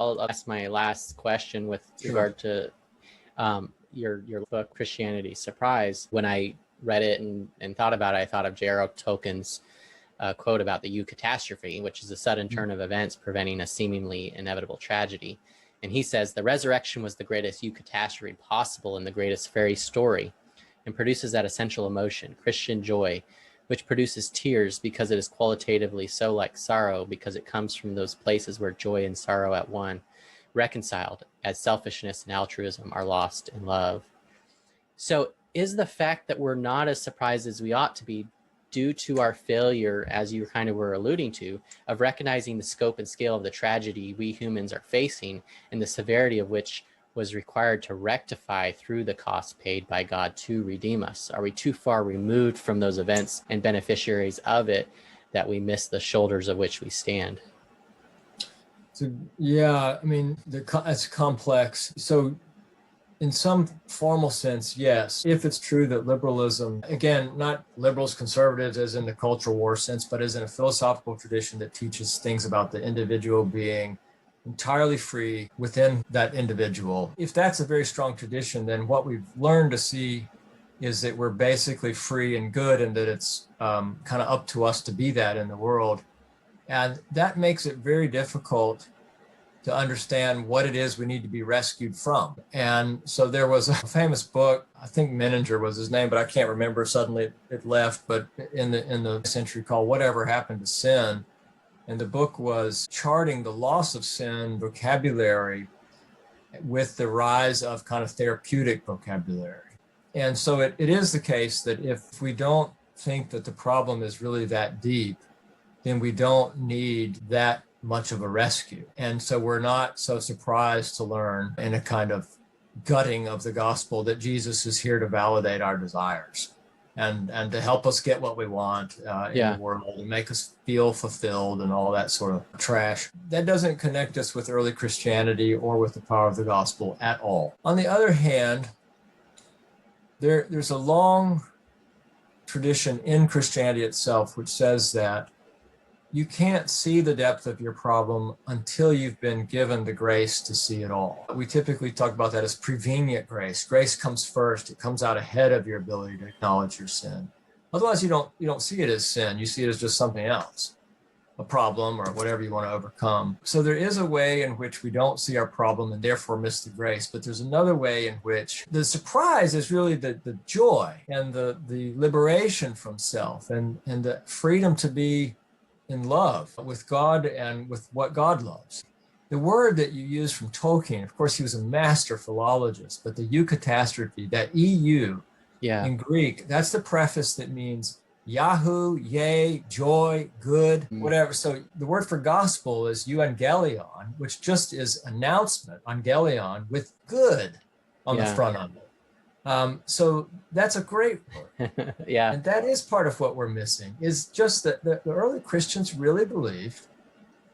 I'll ask my last question with regard to your book, Christianity Surprise. When I read it and thought about it, I thought of J.R.R. Tolkien's quote about the eucatastrophe, which is a sudden turn of events preventing a seemingly inevitable tragedy. And he says, the resurrection was the greatest eucatastrophe possible in the greatest fairy story, and produces that essential emotion, Christian joy, which produces tears because it is qualitatively so like sorrow, because it comes from those places where joy and sorrow at one, reconciled, as selfishness and altruism are lost in love. So is the fact that we're not as surprised as we ought to be due to our failure, as you kind of were alluding to, of recognizing the scope and scale of the tragedy we humans are facing and the severity of which was required to rectify through the cost paid by God to redeem us? Are we too far removed from those events and beneficiaries of it that we miss the shoulders of which we stand? So, yeah, I mean, it's complex. So in some formal sense, yes, if it's true that liberalism, again, not liberals, conservatives as in the cultural war sense, but as in a philosophical tradition that teaches things about the individual being entirely free within that individual. If that's a very strong tradition, then what we've learned to see is that we're basically free and good, and that it's kind of up to us to be that in the world. And that makes it very difficult to understand what it is we need to be rescued from. And so there was a famous book, I think Menninger was his name, but I can't remember, suddenly it left, but in the century, called Whatever Happened to Sin. And the book was charting the loss of sin vocabulary with the rise of kind of therapeutic vocabulary. And so it is the case that if we don't think that the problem is really that deep, then we don't need that much of a rescue. And so we're not so surprised to learn in a kind of gutting of the gospel that Jesus is here to validate our desires and to help us get what we want in the world and make us feel fulfilled and all that sort of trash. That doesn't connect us with early Christianity or with the power of the gospel at all. On the other hand, there's a long tradition in Christianity itself which says that you can't see the depth of your problem until you've been given the grace to see it all. We typically talk about that as prevenient grace. Grace comes first. It comes out ahead of your ability to acknowledge your sin. Otherwise, you don't see it as sin. You see it as just something else, a problem or whatever you want to overcome. So there is a way in which we don't see our problem and therefore miss the grace. But there's another way in which the surprise is really the joy and the liberation from self and the freedom to be in love with God and with what God loves. The word that you use from Tolkien, of course, he was a master philologist, but the eucatastrophe, that EU in Greek, that's the preface that means Yahoo, yay, joy, good, whatever. So the word for gospel is euangelion, which just is announcement, angelion, with good on the front of it. So that's a great word. And that is part of what we're missing, is just that the early Christians really believed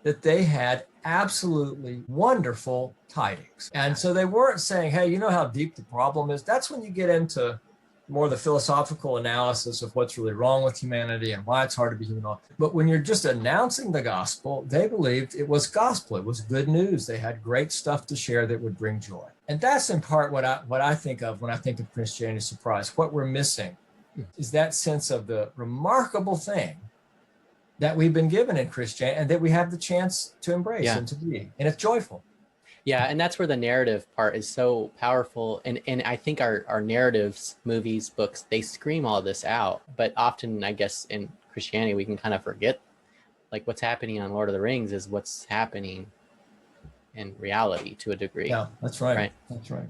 that they had absolutely wonderful tidings. And so they weren't saying, hey, you know how deep the problem is? That's when you get into more the philosophical analysis of what's really wrong with humanity and why it's hard to be human. But when you're just announcing the gospel, they believed it was gospel. It was good news. They had great stuff to share that would bring joy. And that's in part what I think of when I think of Christianity Surprise. What we're missing is that sense of the remarkable thing that we've been given in Christianity and that we have the chance to embrace and to be. And it's joyful. Yeah, and that's where the narrative part is so powerful. And I think our narratives, movies, books, they scream all this out. But often, I guess, in Christianity, we can kind of forget, like, what's happening on Lord of the Rings is what's happening in reality to a degree. Yeah, that's right. That's right.